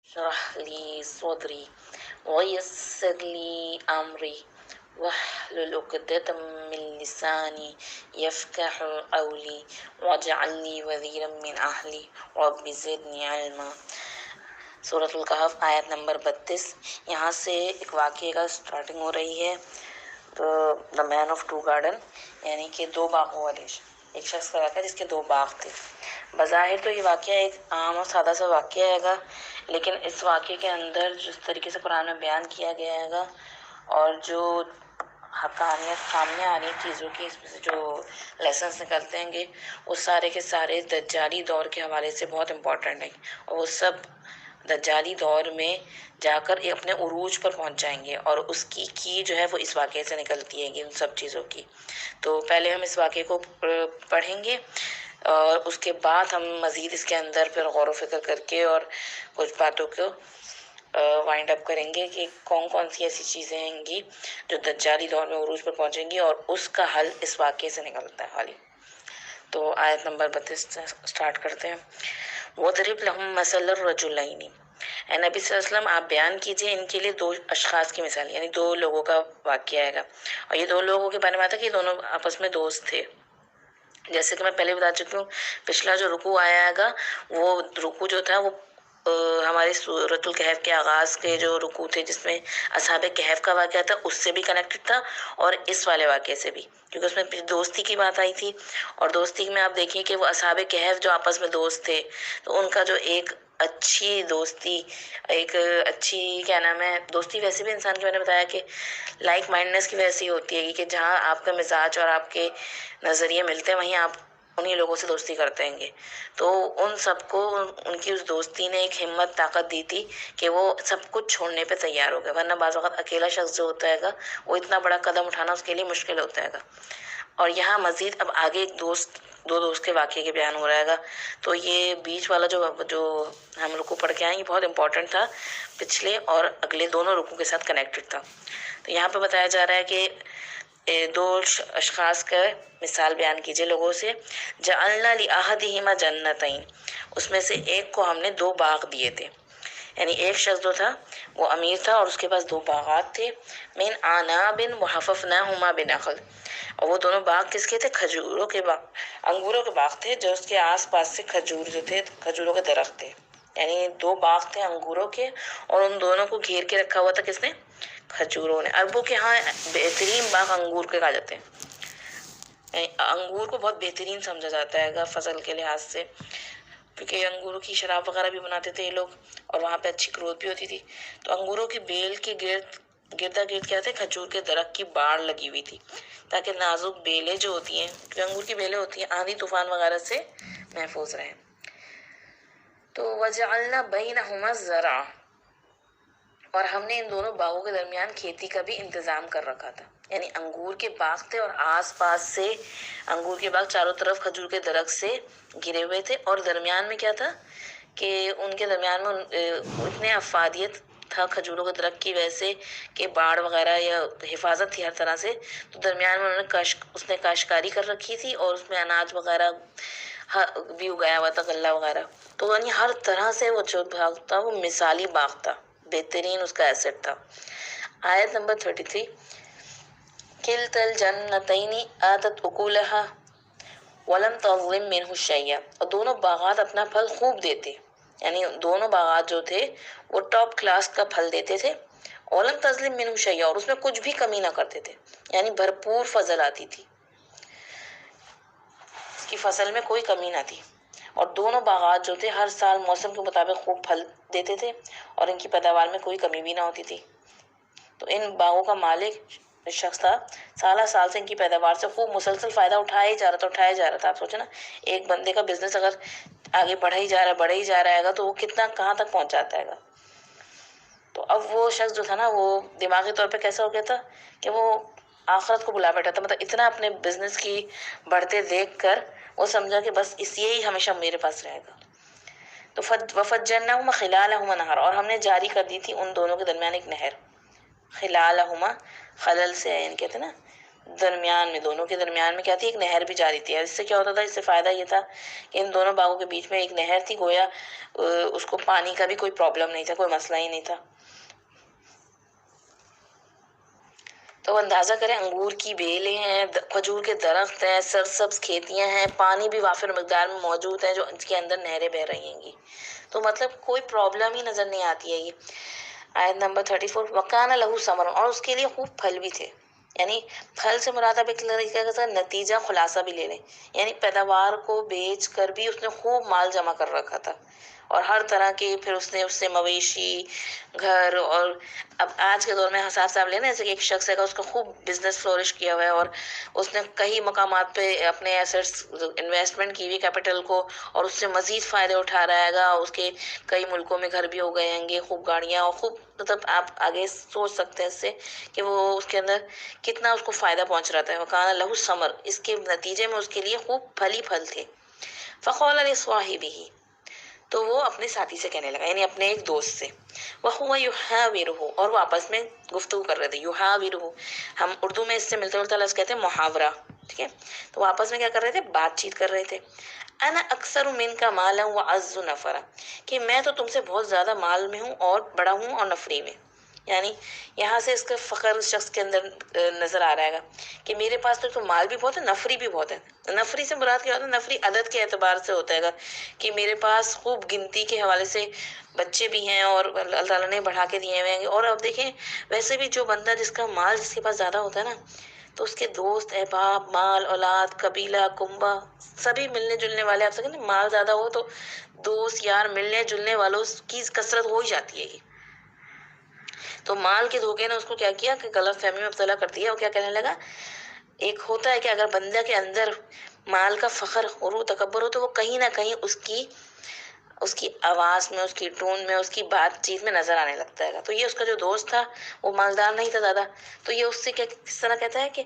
اشرح لي صدري ويسر لي أمري واحلل عقدة من لساني يفقه قولي واجعل لي وزيرا من أهلي رب زدني علما۔ سورۃ الکہف آیت نمبر 32۔ یہاں سے ایک واقعے کا سٹارٹنگ ہو رہی ہے۔ تو دا مین آف ٹو گارڈن، یعنی کہ دو باغوں والے ایک شخص کا واقعہ جس کے دو باغ تھے۔ بظاہر تو یہ واقعہ ایک عام اور سادہ سا واقعہ ہے گا، لیکن اس واقعے کے اندر جس طریقے سے قرآن میں بیان کیا گیا ہے گا اور جو حقانیت سامنے آ رہی چیزوں کی، اس میں سے جو لیسنس نکلتے ہیں گے وہ سارے کے سارے دجالی دور کے حوالے سے بہت امپورٹنٹ ہیں، اور وہ سب دجالی دور میں جا کر اپنے عروج پر پہنچ جائیں گے، اور اس کی جو ہے وہ اس واقعے سے نکلتی ہے گی ان سب چیزوں کی۔ تو پہلے ہم اس واقعے کو پڑھیں گے اور اس کے بعد ہم مزید اس کے اندر پھر غور و فکر کر کے اور کچھ باتوں کو وائنڈ اپ کریں گے کہ کون کون سی ایسی چیزیں ہیں گی جو دجالی دور میں عروج پر پہنچیں گی، اور اس کا حل اس واقعے سے نکلتا ہے خالی۔ تو آیت نمبر 32 سٹارٹ کرتے ہیں۔ وَاضْرِبْ لَهُم مَثَلَ الرَّجُلَيْنِ، اے نبی صلی اللہ علیہ وسلم آپ بیان کیجئے ان کے لیے دو اشخاص کی مثال، یعنی دو لوگوں کا واقعہ آئے گا، اور یہ دو لوگوں کے بارے میں آتا ہے کہ یہ دونوں آپس میں دوست تھے۔ جیسے کہ میں پہلے بتا چکی ہوں، پچھلا جو رکوع آیا گا وہ رکوع جو تھا وہ ہماری سورۃ الکہف کے آغاز کے جو رکوع تھے جس میں اصحاب کہف کا واقعہ تھا اس سے بھی کنیکٹڈ تھا، اور اس والے واقعے سے بھی، کیونکہ اس میں دوستی کی بات آئی تھی، اور دوستی میں آپ دیکھیں کہ وہ اصحاب کہف جو آپس میں دوست تھے تو ان کا جو ایک اچھی دوستی، ایک اچھی کیا نام ہے دوستی، ویسے بھی انسان کی میں نے بتایا کہ لائک مائنڈنیس کی ویسے ہی ہوتی ہے کہ جہاں آپ کا مزاج اور آپ کے نظریے ملتے ہیں وہیں آپ انہی لوگوں سے دوستی کرتے ہیں گے۔ تو ان سب کو ان کی اس دوستی نے ایک ہمت طاقت دی تھی کہ وہ سب کچھ چھوڑنے پہ تیار ہو گئے، ورنہ بعض وقت اکیلا شخص جو ہوتا ہے گا وہ اتنا بڑا قدم اٹھانا اس کے لیے مشکل ہوتا ہے گا۔ اور یہاں مزید اب آگے ایک دو دوست کے واقعے کے بیان ہو رہا ہے گا، تو یہ بیچ والا جو ہم رکوع پڑھ کے آئیں یہ بہت امپورٹنٹ تھا، پچھلے اور اگلے دونوں رکوع کے ساتھ کنیکٹڈ تھا۔ تو یہاں پہ بتایا جا رہا ہے کہ دو اشخاص کا مثال بیان کیجئے لوگوں سے۔ جعلنا لأحدہما جنتین، اس میں سے ایک کو ہم نے دو باغ دیے تھے، یعنی ایک شخص جو تھا وہ امیر تھا اور اس کے پاس دو باغات تھے، من اعناب وحففناہما بنخل، اور وہ دونوں باغ کس کے تھے؟ کھجوروں کے باغ، انگوروں کے باغ تھے، جو اس کے آس پاس سے کھجور جو تھے کھجوروں کے درخت تھے، یعنی دو باغ تھے انگوروں کے، اور ان دونوں کو گھیر کے رکھا ہوا تھا کس نے؟ کھجوروں نے۔ عربوں کے ہاں بہترین باغ انگور کے کہا جاتے ہیں، انگور کو بہت بہترین سمجھا جاتا ہے فصل کے لحاظ سے، کیونکہ انگوروں کی شراب وغیرہ بھی بناتے تھے یہ لوگ، اور وہاں پہ اچھی گروتھ بھی ہوتی تھی۔ تو انگوروں کی بیل کے گردا گرد کیا تھے؟ کھجور کے درخت کی باڑ لگی ہوئی تھی، تاکہ نازک بیلیں جو ہوتی ہیں، جو انگور کی بیلیں ہوتی ہیں، آندھی طوفان وغیرہ سے محفوظ رہیں۔ تو وجعلنا بینہما الزرع، اور ہم نے ان دونوں باغوں کے درمیان کھیتی کا بھی انتظام کر رکھا تھا، یعنی انگور کے باغ تھے اور آس پاس سے انگور کے باغ چاروں طرف کھجور کے درخت سے گھرے ہوئے تھے، اور درمیان میں کیا تھا کہ ان کے درمیان میں اتنے افادیت تھا کھجوروں کے درخت کی وجہ سے کہ باڑ وغیرہ یا حفاظت تھی ہر طرح سے، تو درمیان میں اس نے کاشتکاری کر رکھی تھی، اور اس میں اناج وغیرہ بھی اگایا ہوا تھا، غلہ وغیرہ، تو یعنی ہر طرح سے وہ جو باغ تھا وہ مثالی باغ تھا، بہترین اس کا ایسٹ تھا۔ آیت نمبر 33۔ کلتا الجنتین آتت اکولہا ولم تظلم منہ شیئا، اور دونوں باغات اپنا پھل خوب دیتے، یعنی دونوں باغات جو تھے وہ ٹاپ کلاس کا پھل دیتے تھے، ولم تظلم منہ شیئا، اور اس میں کچھ بھی کمی نہ کرتے تھے، یعنی بھرپور فضل آتی تھی، اس کی فصل میں کوئی کمی نہ تھی، اور دونوں باغات جو تھے ہر سال موسم کے مطابق خوب پھل دیتے تھے، اور ان کی پیداوار میں کوئی کمی بھی نہ ہوتی تھی۔ تو ان باغوں کا مالک شخص تھا، سالہ سال سے ان کی پیداوار سے خوب مسلسل فائدہ اٹھایا ہی جا رہا تھا۔ آپ سوچیں نا، ایک بندے کا بزنس اگر آگے بڑھا ہی جا رہا ہے تو وہ کتنا کہاں تک پہنچ جاتا ہے گا۔ تو اب وہ شخص جو تھا نا وہ دماغی طور پہ کیسا ہو گیا تھا کہ وہ آخرت کو بلا بیٹھا تھا، مطلب اتنا اپنے بزنس کی بڑھتے دیکھ کر وہ سمجھا کہ بس یہی ہمیشہ میرے پاس رہے گا۔ تو وَفَجَّرْنَاهُمَا خِلَالَهُمَا نَهَرًا، اور ہم نے جاری کر دی تھی ان دونوں کے درمیان ایک نہر، خلالہما خلل سے ہے، یعنی کہتے ہیں نا درمیان میں، دونوں کے درمیان میں کیا تھی؟ ایک نہر بھی جاری تھی. اور اس سے کیا ہوتا تھا؟ اس سے فائدہ یہ تھا کہ ان دونوں باغوں کے بیچ میں ایک نہر تھی، گویا اس کو پانی کا بھی کوئی پرابلم نہیں تھا، کوئی مسئلہ ہی نہیں تھا. تو اندازہ کریں، انگور کی بیلیں ہیں، کھجور کے درخت ہیں، سرسبز کھیتیاں ہیں، پانی بھی وافر مقدار میں موجود ہے جو اس کے اندر نہریں بہ رہی ہیں گی. تو مطلب کوئی پرابلم ہی نظر نہیں آتی ہے. یہ آیت نمبر 34. وَكَانَ لَهُ ثَمَرٌ، اور اس کے لیے خوب پھل بھی تھے. یعنی پھل سے مراد اب ایک طریقے کا نتیجہ خلاصہ بھی لے لیں، یعنی پیداوار کو بیچ کر بھی اس نے خوب مال جمع کر رکھا تھا، اور ہر طرح کے پھر اس نے اس سے مویشی، گھر، اور اب آج کے دور میں حساب صاحب لینا، جیسے کہ ایک شخص ہے اس کا خوب بزنس فلورش کیا ہوا ہے، اور اس نے کئی مقامات پہ اپنے ایسٹس انویسٹمنٹ کی ہوئی کیپٹل کو، اور اس سے مزید فائدے اٹھا رہا گا. اس کے کئی ملکوں میں گھر بھی ہو گئے ہیں گے، خوب گاڑیاں، اور خوب مطلب آپ آگے سوچ سکتے ہیں اس سے کہ وہ اس کے اندر کتنا اس کو فائدہ پہنچ رہا تھا. وَكَانَ لَهُ ثَمَرٌ، اس کے نتیجے میں اس کے لیے خوب پھل ہی پھل تھے. فَقَالَ لِصَاحِبِهِ، تو وہ اپنے ساتھی سے کہنے لگا، یعنی اپنے ایک دوست سے. وَهُوَ يُحَاوِرُهُ، اور وہ آپس میں گفتگو کر رہے تھے. يُحَاوِرُهُ ہم اردو میں اس سے ملتا جلتا لفظ کہتے ہیں محاورہ، ٹھیک ہے. تو وہ آپس میں کیا کر رہے تھے؟ بات چیت کر رہے تھے. انا اکثر منک مالا واعز نفرا، کہ میں تو تم سے بہت زیادہ مال میں ہوں اور بڑا ہوں اور نفری میں. یعنی یہاں سے اس کا فخر اس شخص کے اندر نظر آ رہا ہے کہ میرے پاس تو مال بھی بہت ہے، نفری بھی بہت ہے. نفری سے مراد کیا ہوتا ہے؟ نفری عدد کے اعتبار سے ہوتا ہے کہ میرے پاس خوب گنتی کے حوالے سے بچے بھی ہیں، اور اللہ تعالیٰ نے بڑھا کے دیے ہوئے ہیں. اور اب دیکھیں، ویسے بھی جو بندہ جس کا مال جس کے پاس زیادہ ہوتا ہے نا، تو اس کے دوست، احباب، مال، اولاد، قبیلہ، کنبہ، سبھی ملنے جلنے والے. آپ سکتے ہیں مال زیادہ ہو تو دوست یار، ملنے جلنے والوں کی کثرت ہو ہی جاتی ہے. تو مال کے دھوکے نے اس کو کیا کیا کہ غلط فہمی میں مبتلا کر دیا. اور کیا کہنے لگا، ایک ہوتا ہے کہ اگر بندہ کے اندر مال کا فخر اور تکبر ہو تو وہ کہیں نہ کہیں اس کی آواز میں، اس کی ٹون میں، اس کی بات چیت میں نظر آنے لگتا ہے. تو یہ اس کا جو دوست تھا وہ مالدار نہیں تھا زیادہ، تو یہ اس سے کس طرح کہتا ہے کہ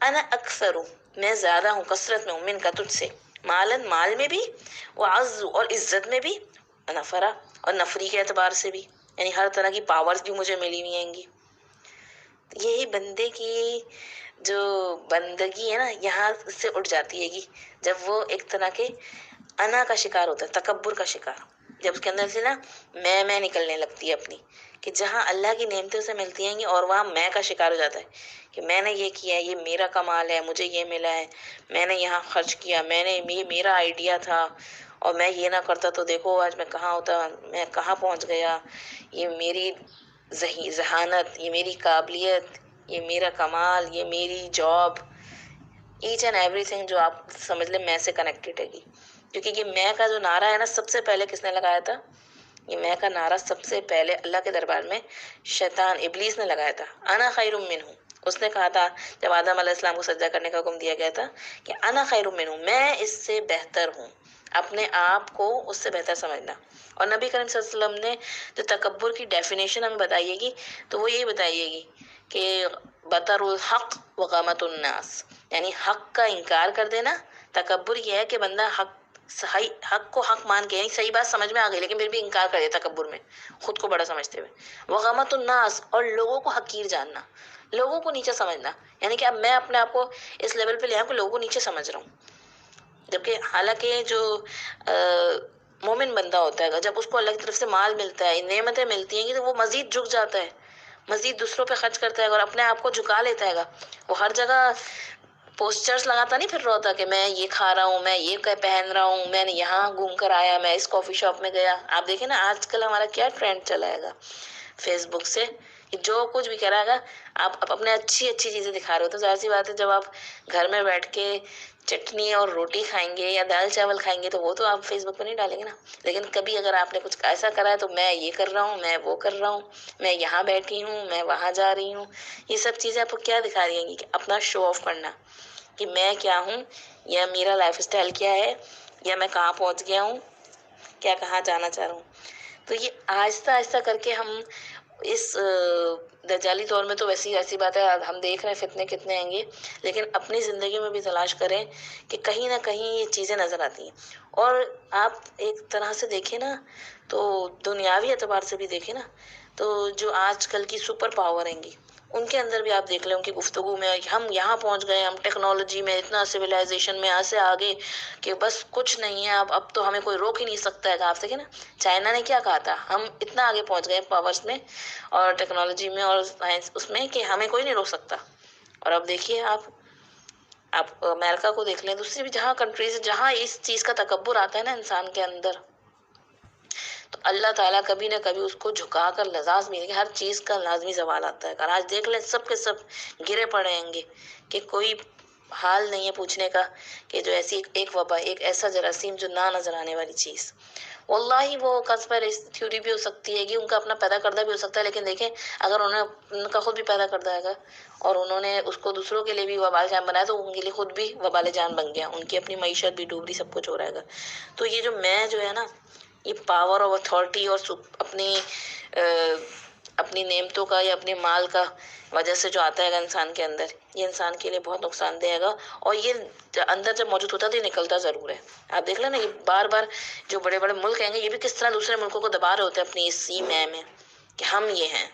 انا اکثر ہوں، میں زیادہ ہوں، کثرت میں ہوں، من کا تجھ سے، مالن، مال میں بھی، وعز، اور عزت میں بھی، نفرا، اور نفری کے اعتبار سے بھی، یعنی ہر طرح کی پاورز بھی مجھے ملی ہوئی ہیں گی. یہی بندے کی جو بندگی ہے نا، یہاں سے اٹھ جاتی ہے گی جب وہ ایک طرح کے انا کا شکار ہوتا ہے، تکبر کا شکار. جب اس کے اندر سے نا میں نکلنے لگتی ہے اپنی، کہ جہاں اللہ کی نعمتیں اسے ملتی ہیں گی اور وہاں میں کا شکار ہو جاتا ہے کہ میں نے یہ کیا ہے، یہ میرا کمال ہے، مجھے یہ ملا ہے، میں نے یہاں خرچ کیا، یہ میرا آئیڈیا تھا، اور میں یہ نہ کرتا تو دیکھو آج میں کہاں ہوتا، میں کہاں پہنچ گیا، یہ میری ذہانت، یہ میری قابلیت، یہ میرا کمال، یہ میری job, each and everything جو آپ سمجھ لیں میں سے کنیکٹڈ ہے گی. کیونکہ یہ میں کا جو نعرہ ہے نا، سب سے پہلے کس نے لگایا تھا؟ یہ میں کا نعرہ سب سے پہلے اللہ کے دربار میں شیطان ابلیس نے لگایا تھا. انا خیر منہ، اس نے کہا تھا جب آدم علیہ السلام کو سجدہ کرنے کا حکم دیا گیا تھا کہ انا خیر منہ، میں اس سے بہتر ہوں. اپنے آپ کو اس سے بہتر سمجھنا. اور نبی کریم صلی اللہ علیہ وسلم نے جو تکبر کی ڈیفینیشن ہمیں بتائیے گی تو وہ یہی بتائیے گی کہ بطر الحق وغمت الناس، یعنی حق کا انکار کر دینا. تکبر یہ ہے کہ بندہ حق کو حق مان کے، یعنی صحیح بات سمجھ میں آ گئی لیکن پھر بھی انکار کر دیا تکبر میں، خود کو بڑا سمجھتے ہوئے. وغمت الناس، اور لوگوں کو حقیر جاننا، لوگوں کو نیچے سمجھنا. یعنی کہ اب میں اپنے آپ کو اس لیول پہ لے آؤں کہ لوگوں کو نیچے سمجھ رہا ہوں، جبکہ حالانکہ جو مومن بندہ ہوتا ہے جب اس کو اللہ کی طرف سے مال ملتا ہے، نعمتیں ملتی ہیں تو وہ مزید جھک جاتا ہے، مزید دوسروں پہ خرچ کرتا ہے اور اپنے آپ کو جھکا لیتا ہے. وہ ہر جگہ پوسٹرز لگاتا نہیں پھر رہا ہوتا کہ میں یہ کھا رہا ہوں، میں یہ پہن رہا ہوں، میں نے یہاں گھوم کر آیا، میں اس کافی شاپ میں گیا. آپ دیکھیں نا آج کل ہمارا کیا ٹرینڈ چلا ہے گا فیس بک سے، جو کچھ بھی کہہ رہا ہے آپ اپنے اچھی چیزیں دکھا رہے ہو. تو ظاہر سی بات ہے جب آپ گھر میں بیٹھ کے چٹنی اور روٹی کھائیں گے یا دال چاول کھائیں گے تو وہ تو آپ فیس بک پہ نہیں ڈالیں گے نا. لیکن کبھی اگر آپ نے کچھ ایسا کرا ہے تو میں یہ کر رہا ہوں، میں وہ کر رہا ہوں، میں یہاں بیٹھی ہوں، میں وہاں جا رہی ہوں، یہ سب چیزیں آپ کو کیا دکھا رہی ہیں گی کہ اپنا شو آف کرنا کہ میں کیا ہوں، یا میرا لائف اسٹائل کیا ہے، یا میں کہاں پہنچ گیا ہوں، کیا کہاں جانا چاہ رہا ہوں. تو یہ آہستہ آہستہ کر کے ہم اس دجالی دور میں تو ویسی ایسی بات ہے، ہم دیکھ رہے ہیں فتنے کتنے آئیں گے، لیکن اپنی زندگی میں بھی تلاش کریں کہ کہیں نہ کہیں یہ چیزیں نظر آتی ہیں. اور آپ ایک طرح سے دیکھیں نا تو دنیاوی اعتبار سے بھی دیکھیں نا تو جو آج کل کی سپر پاور ہیں گی ان کے اندر بھی آپ دیکھ لیں ان کی گفتگو میں، ہم یہاں پہنچ گئے، ہم ٹیکنالوجی میں اتنا سویلائزیشن میں ایسے آگے کہ بس کچھ نہیں ہے، اب تو ہمیں کوئی روک ہی نہیں سکتا ہے. آپ دیکھیں نا چائنا نے کیا کہا تھا، ہم اتنا آگے پہنچ گئے پاورز میں اور ٹیکنالوجی میں اور سائنس اس میں کہ ہمیں کوئی نہیں روک سکتا. اور اب دیکھیے آپ امریکہ کو دیکھ لیں، دوسری بھی جہاں کنٹریز جہاں اس چیز کا تکبر آتا ہے نا انسان کے اندر، تو اللہ تعالیٰ کبھی نہ کبھی اس کو جھکا کر لذاذ ملے گی. ہر چیز کا لازمی زوال آتا ہے. اور آج دیکھ لیں سب کے سب گرے پڑے ہیں گے کہ کوئی حال نہیں ہے پوچھنے کا کہ جو ایسی ایک وبا، ایک ایسا جراثیم جو نہ نظر آنے والی چیز. واللہ وہ کنسپیریسی تھیوری بھی ہو سکتی ہے کہ ان کا اپنا پیدا کردہ بھی ہو سکتا ہے، لیکن دیکھیں اگر ان کا خود بھی پیدا کردہ ہے اور انہوں نے اس کو دوسروں کے لیے بھی وبال جان بنایا تو ان کے لیے خود بھی وبال جان بن گیا، ان کی اپنی معیشت بھی ڈوب رہی، سب کچھ ہو رہا ہے. تو یہ جو میں جو ہے نا، یہ پاور اور اتھارٹی اور اپنی نعمتوں کا یا اپنے مال کا وجہ سے جو آتا ہے گا انسان کے اندر، یہ انسان کے لیے بہت نقصان دہ گا. اور یہ اندر جب موجود ہوتا ہے تو یہ نکلتا ضرور ہے. آپ دیکھ لیں نا، یہ بار بار جو بڑے بڑے ملک ہیں گے یہ بھی کس طرح دوسرے ملکوں کو دبا رہے ہوتے ہیں اپنی اس سی میں کہ ہم یہ ہیں،